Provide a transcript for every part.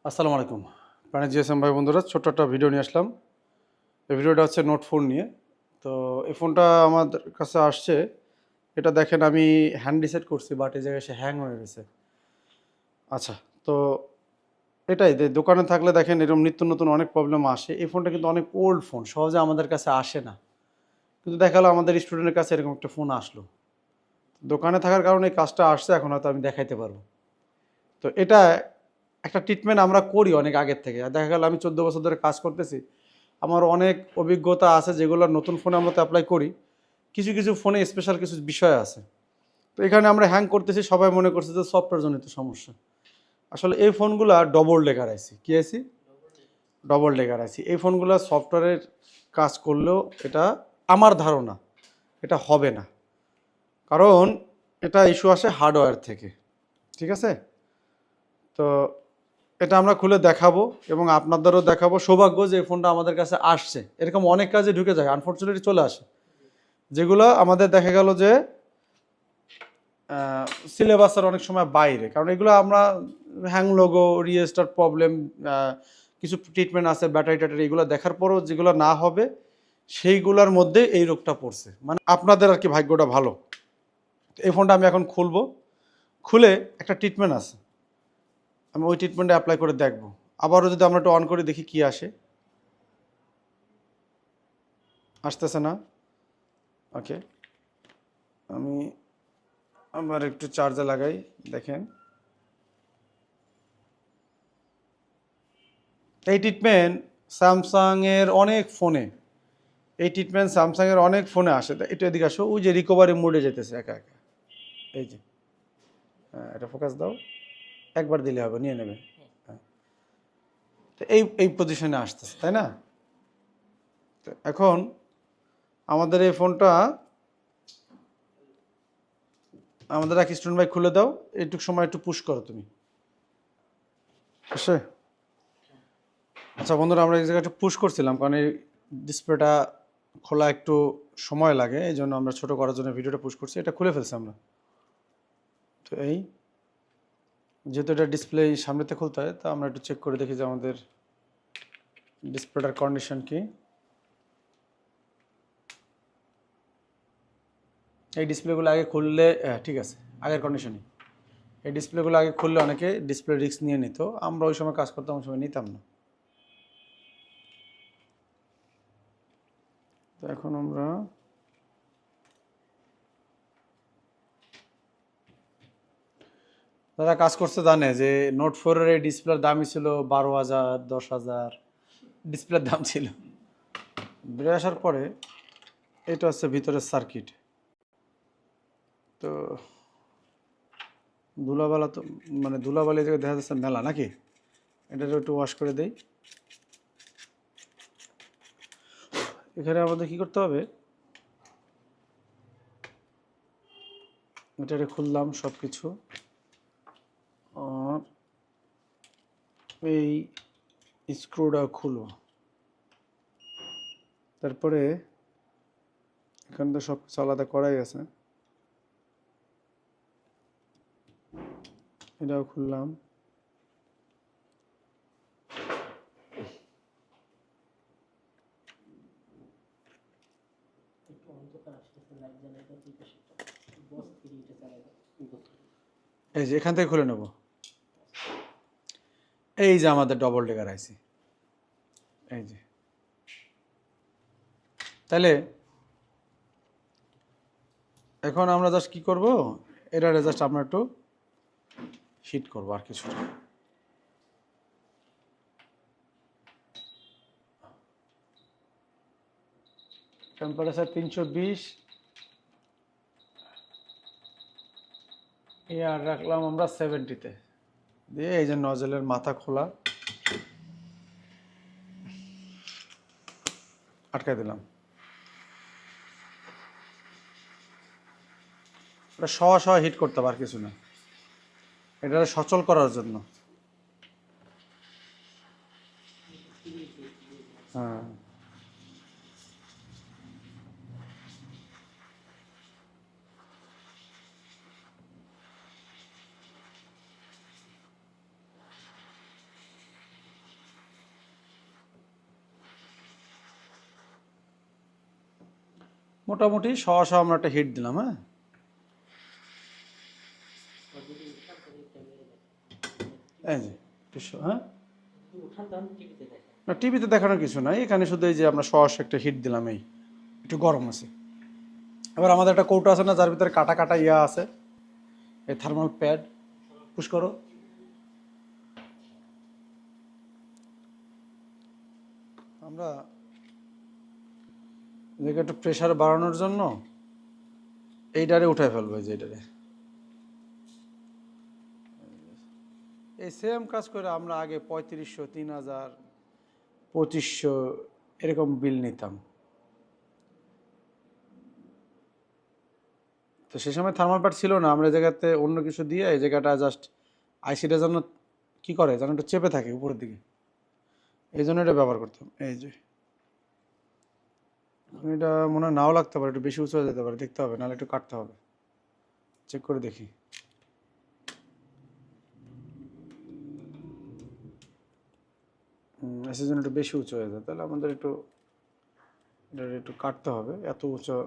আসসালামু আলাইকুম প্রাণী জিএসএম ভাই বন্ধুরা, ছোট্ট একটা ভিডিও নিয়ে আসলাম। এই ভিডিওটা হচ্ছে নোট ফোন নিয়ে। তো এই ফোনটা আমাদের কাছে আসছে, এটা দেখেন আমি হ্যান্ড রিসেট করছি, বাট এই জায়গায় সে হ্যাং হয়ে গেছে। আচ্ছা, তো এটাই দোকানে থাকলে দেখেন এরকম নিত্য নতুন অনেক প্রবলেম আসে। এই ফোনটা কিন্তু অনেক ওল্ড ফোন, সহজে আমাদের কাছে আসে না, কিন্তু দেখালো আমাদের স্টুডেন্টের কাছে এরকম একটা ফোন আসলো। দোকানে থাকার কারণে এই কাজটা আসছে, এখন হয়তো আমি দেখাইতে পারবো। তো এটা একটা ট্রিটমেন্ট আমরা করি অনেক আগের থেকে। দেখা গেল আমি 14 বছর ধরে কাজ করতেছি, আমার অনেক অভিজ্ঞতা আছে যেগুলো নতুন ফোনে আমরা তো অ্যাপ্লাই করি। কিছু কিছু ফোনে স্পেশাল কিছু বিষয় আছে। তো এখানে আমরা হ্যাং করতেছি, সবাই মনে করছে যে সফটওয়্যার জনিত সমস্যা। আসলে এই ফোনগুলা ডবল ডেকার আইসি, কি আইসি? ডবল ডেকার আইসি। এই ফোনগুলো সফটওয়্যারের কাজ করলেও এটা আমার ধারণা এটা হবে না, কারণ এটা ইস্যু আসে হার্ডওয়্যার থেকে। ঠিক আছে? তো এটা আমরা খুলে দেখাবো এবং আপনাদেরও দেখাবো। সৌভাগ্য যে এই ফোনটা আমাদের কাছে আসছে, এরকম অনেক কাজে ঢুকে যায়, আনফর্চুনেটলি চলে আসে, যেগুলো আমাদের দেখা গেল যে সিলেবাসের অনেক সময় বাইরে। কারণ এগুলো আমরা হ্যাং লোগো, রিস্টার্ট প্রবলেম, কিছু ট্রিটমেন্ট আছে ব্যাটারি ট্যাটারি, এগুলো দেখার পরও যেগুলো না হবে সেইগুলোর মধ্যে এই রোগটা পড়ছে। মানে আপনাদের আর কি ভাগ্যটা ভালো। এই ফোনটা আমি এখন খুলবো, খুলে একটা ট্রিটমেন্ট আছে, আমি ওই ট্রিটমেন্টে অ্যাপ্লাই করে দেখবো। আবারও যদি আমরা একটু অন করে দেখি কি আসে। আসতেছে না। ওকে, আমি আবার একটু চার্জে লাগাই, দেখেন। এই ট্রিটমেন্ট স্যামসাংয়ের অনেক ফোনে, এই ট্রিটমেন্ট স্যামসাংয়ের অনেক ফোনে আসে। একটু এদিকে আসো, ওই যে রিকভারি মোডে যেতেছে একা একা, এই যে, হ্যাঁ এটা ফোকাস দাও, একবার দিলে হবে, নিয়ে নেবে। হ্যাঁ, তো এই এই পজিশনে আসতেছে, তাই না? তো এখন আমাদের এই ফোনটা আমাদের এক স্টুডেন্ট ভাই খুলে দাও, এইটুকু সময় একটু পুশ করো তুমি। আসে। আচ্ছা বন্ধুরা, আমরা এই জায়গায় একটু পুশ করছিলাম, কারণ এই ডিসপ্লেটা খোলা একটু সময় লাগে, এই জন্য আমরা ছোটো করার জন্য ভিডিওটা পুশ করছি। এটা খুলে ফেলছি আমরা। তো এই যেহেতু এটা ডিসপ্লে সামনেতে খুলতে হয়, তা আমরা একটু চেক করে দেখি যে আমাদের ডিসপ্লেটার কন্ডিশন কি। এই ডিসপ্লেগুলো আগে খুললে ঠিক আছে, আগের কন্ডিশনই। এই ডিসপ্লেগুলো আগে খুললে অনেকে ডিসপ্লে রিস্ক নিয়ে নিত, আমরা ওই সময় কাজ করতাম, ওই সময় নিতাম না। তো এখন আমরা যারা কাজ করছে জানে যে নোট 4-এর এই ডিসপ্লের দামই ছিল 12,000, 10,000 ডিসপ্লের দাম ছিল। বেরিয়ে আসার পরে এটা হচ্ছে ভিতরের সার্কিট। তো ধুলাবালা তো মানে ধুলাবালি জায়গায় দেখা যাচ্ছে মেলা নাকি, এটা একটু ওয়াশ করে দেই। এখানে আমাদের কি করতে হবে, এটা খুললাম সব কিছু, আর এই স্ক্রুটা খুলো। তারপরে এখানে তো সব কিছু আলাদা করাই আছে, এটাও খুললাম। এই যে এখান থেকে খুলে নেব। এই যে আমাদের ডবল ডেকার আইসি, এই যে। তাহলে এখন আমরা জাস্ট কি করব, এটা জাস্ট আমরা একটু হিট করবো, আর কিছু না। টেম্পারেচার 320, এয়ার রাখলাম আমরা 70-তে, দিয়ে এই যে নজলের মাথা খোলা, আটকাই দিলাম। এটা সওয়া সওয়া হিট করতে হবে, আর কিছু না, এটা সচল করার জন্য। হ্যাঁ, মোটামুটি সহ আমরা একটা হিট দিলাম। হ্যাঁ, এই যে হ্যাঁ, না টিভিতে দেখানোর কিছু নাই, এখানে শুধু এই যে আমরা সহসা একটা হিট দিলাম, এই একটু গরম আছে। এবার আমাদের একটা কৌটো আছে না, যার ভিতরে কাটা কাটা ইয়া আছে, এই থার্মাল প্যাড পুশ করো। আমরা এদিকে একটু প্রেশার বাড়ানোর জন্য এইটারে উঠায় ফেলবো, এই যে এইটারে। এই সেম কাজ করে আমরা আগে 3500, 3000, 2500 এরকম বিল নিতাম। তো সে সময় থার্মাল প্যাড ছিল না, আমরা এই জায়গাতে অন্য কিছু দিয়ে এই জায়গাটা জাস্ট আইসিটা যেন কী করে যেন একটু চেপে থাকে উপরের দিকে, এই জন্য এটা ব্যবহার করতাম। এই যে এটা মনে হয় নাও লাগতে পারে, একটু বেশি উঁচু হয়ে যেতে পারে, দেখতে হবে, নাহলে একটু কাটতে হবে, চেক করে দেখি। এসের জন্য একটু বেশি উঁচু হয়ে যায়, তাহলে আমাদের একটু এটা একটু কাটতে হবে, এত উঁচু।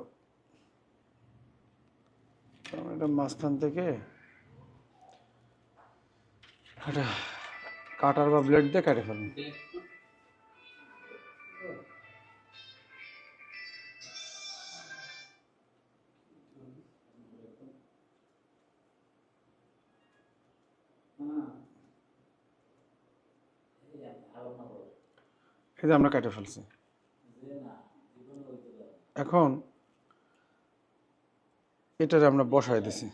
এটা মাঝখান থেকে এটা কাটার বা ব্লেড দিয়ে কেটে ফেলুন। এই যে আমরা কেটে ফেলছি। এখন এটারে আমরা বসাই দিছি,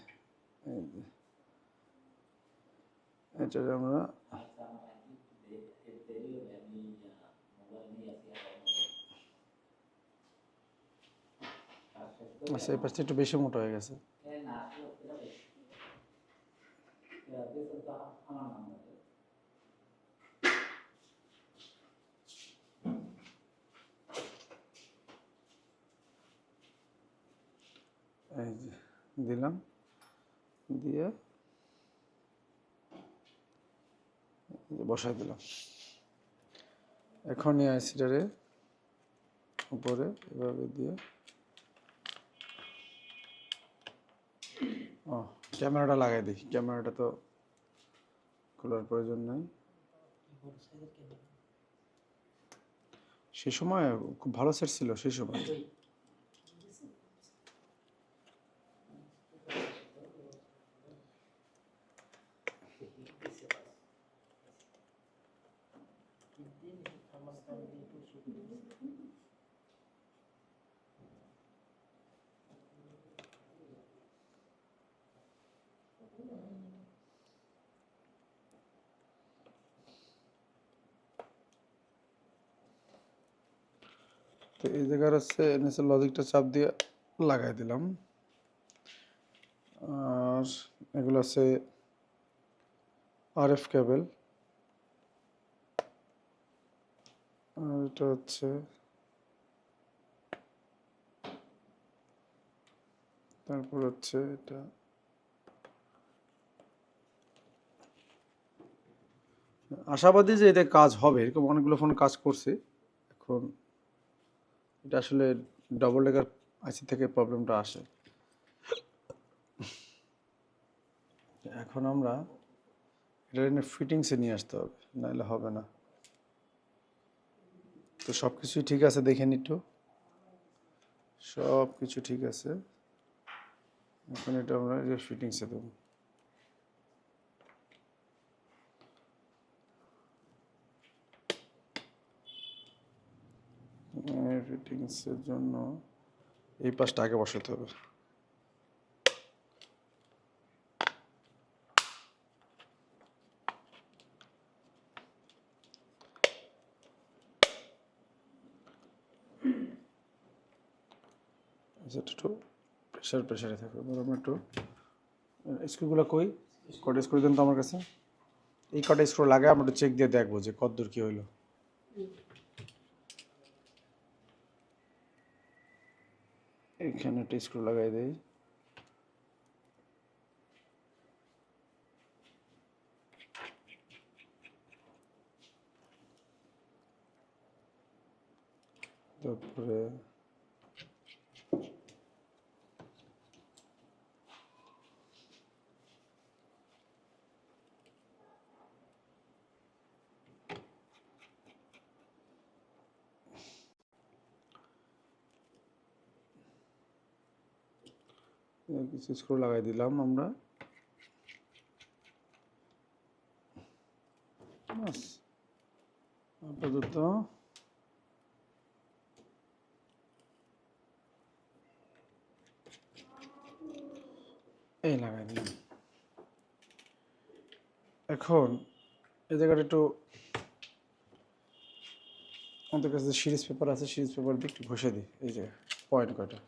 এটারে আমরা আচ্ছা, এই পাশটা একটু বেশি মোটা হয়ে গেছে। এই যে দিলাম, দিয়ে বসাই দিলাম। এখন এই আইসিটারে উপরে এভাবে দিয়ে, ও ক্যামেরাটা লাগাই দিই, ক্যামেরাটা তো খোলার প্রয়োজন নাই। সেই সময় খুব ভালো সেট ছিল সেই সময়। তো এই জায়গার হচ্ছে এনএসএল লজিকটা চাপ দিয়ে লাগাই দিলাম। আর এগুলো হচ্ছে আরএফ কেবল, আর এটা হচ্ছে তারপর হচ্ছে এটা আশাবাদী যে এটা কাজ হবে, এরকম অনেকগুলো ফোন কাজ করছে। এখন এটা আসলে ডবল ডেকার আইসি থেকে প্রবলেমটা আসে। এখন আমরা এটা ফিটিংসে নিয়ে আসতে হবে, নাহলে হবে না। তো সব কিছুই ঠিক আছে, দেখে নিটো সব কিছু ঠিক আছে। এখন এটা আমরা ফিটিংসে দেবো। ফিটিংসের জন্য এই পাশটা আগে বসাতে হবে। একটু প্রেশারে থাকবে। এবার আমরা একটু স্ক্রুগুলো কই, কটা স্ক্রু দেন তো আমার কাছে। এই কটা স্ক্রু লাগায় আমরা একটু চেক দিয়ে দেখবো যে কতদূর কী হইলো। এখানে একটা স্ক্রু লাগাই দেই। তারপরে কিছু স্ক্রু লাগাই দিলাম আমরা। বাস আপাতত এই লাগাই দিলাম। এখন এই জায়গাটা একটু আমাদের কাছে সিরিজ পেপার আছে, সিরিজ পেপার দিয়ে একটু ঘষে দিই এই জায়গায় পয়েন্ট কয়টা।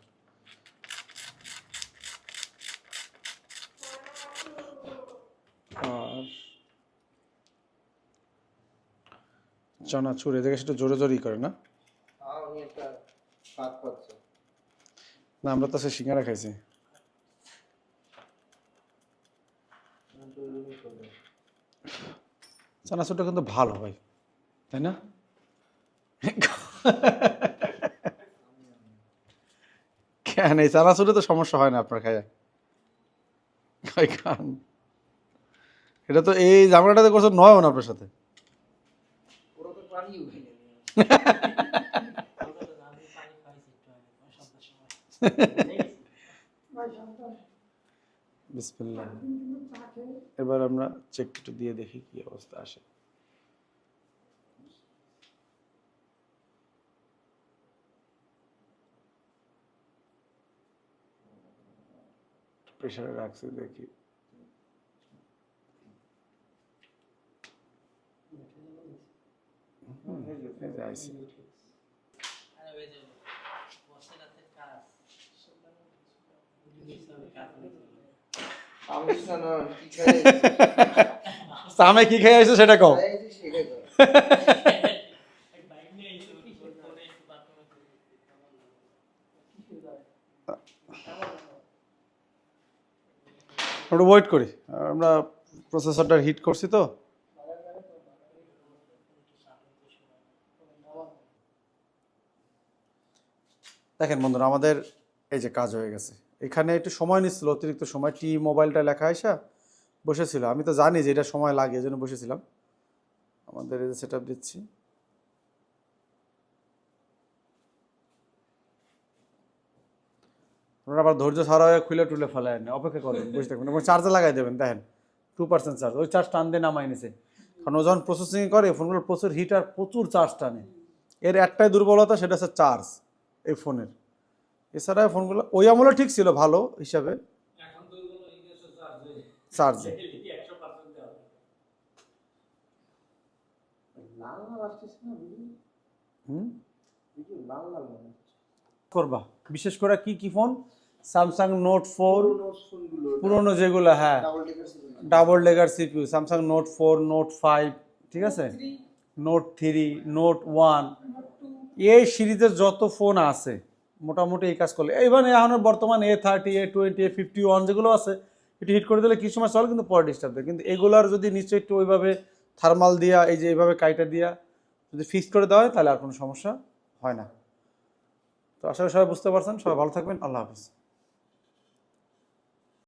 আর চানাচুর এই জায়গায় সেটা জোরে জোরেই করে না? না আমরা তো সে সিঙ্গারা খাইছি। চানাচুরটা কিন্তু ভালো ভাই, তাই না? কেন এই চানাচুরে তো সমস্যা হয় না আপনার খায়? খান এটা তো এই ঝামেলাটাতে করছে নয় না আপনার সাথে। বিসমিল্লাহ। এবার আমরা চেক একটু দিয়ে দেখি কি অবস্থা আসে। প্রেসারে রাখছি দেখি। সামনে কি খেয়ে আসছো সেটা কও। একটু ওয়েট করি, আমরা প্রসেসরটা হিট করছি তো। দেখেন বন্ধুরা আমাদের এই যে কাজ হয়ে গেছে। এখানে একটু সময় নিচ্ছিল, অতিরিক্ত সময়, টি মোবাইলটা লেখা আসা বসেছিল। আমি তো জানি যে এটা সময় লাগে, এই জন্য বসেছিলাম। আমাদের এই যে সেট আপ দিচ্ছি। আপনারা আবার ধৈর্য ছাড়া হয়ে খুলে টুলে ফেলায় না, অপেক্ষা করবেন, বসে থাকবেন এবং চার্জে লাগাই দেবেন। দেখেন 2% চার্জ, ওই চার্জ টান দিয়ে নামাই নিছে। কারণ ও যখন প্রসেসিং করে ফোনগুলো প্রচুর হিট আর প্রচুর চার্জ টানে। এর একটাই দুর্বলতা, সেটা হচ্ছে চার্জ এই ফোনের। এছাড়া ফোনগুলো ওই আমলে ঠিক ছিল ভালো হিসাবে, চার্জে। করবা বিশেষ করে কি কি ফোন, স্যামসাং নোট 4 পুরনো যেগুলো, হ্যাঁ double lacquer CPU, Samsung note 4, note 5, ঠিক আছে, নোট 3, নোট 1, এই সিরিজের যত ফোন আছে মোটামুটি এই কাজ করলে। এইবার এখন বর্তমান A30, A20, A51 যেগুলো আছে, একটু হিট করে দিলে কিছু সময় চলে, কিন্তু পরে ডিস্টার্ব দেয়। কিন্তু এগুলার যদি নিশ্চয়ই একটু ওইভাবে থার্মাল দিয়া, এই যে এইভাবে কাইটা দিয়া যদি ফিক্স করে দেওয়া হয়, তাহলে আর কোনো সমস্যা হয় না। তো আশা করি সবাই বুঝতে পারছেন। সবাই ভালো থাকবেন। আল্লাহ হাফিজ।